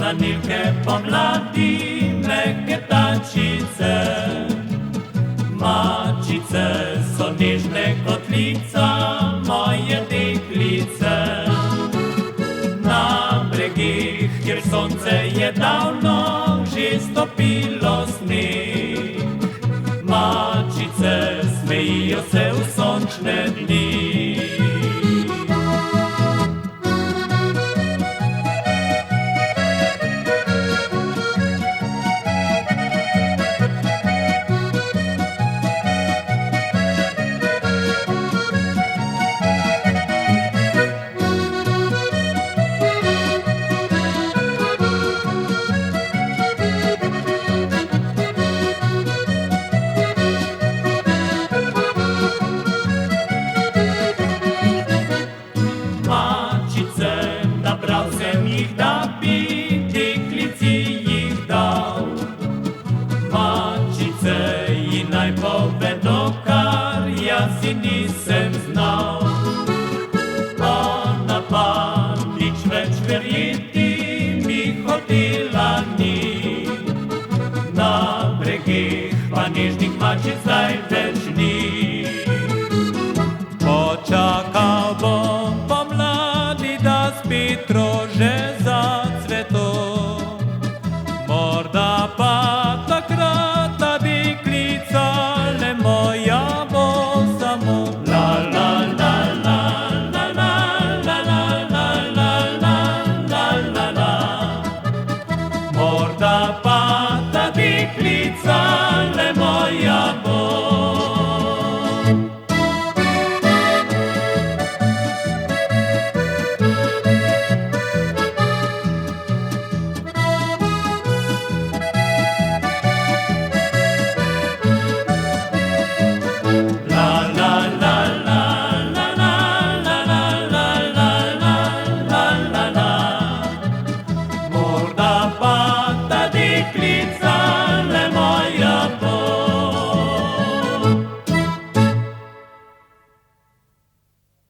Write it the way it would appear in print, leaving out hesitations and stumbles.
Anilke pomladi, mehke tančice, mačice so nežne kot lica, moje deklice. Na bregih, kjer sonce je davno že stopilo sneg, mačice smejijo se v sončne dni. Da bi deklici jih dal, mačice ji naj povedo, kar jaz si nisem znal. Ona pa nič več verjeti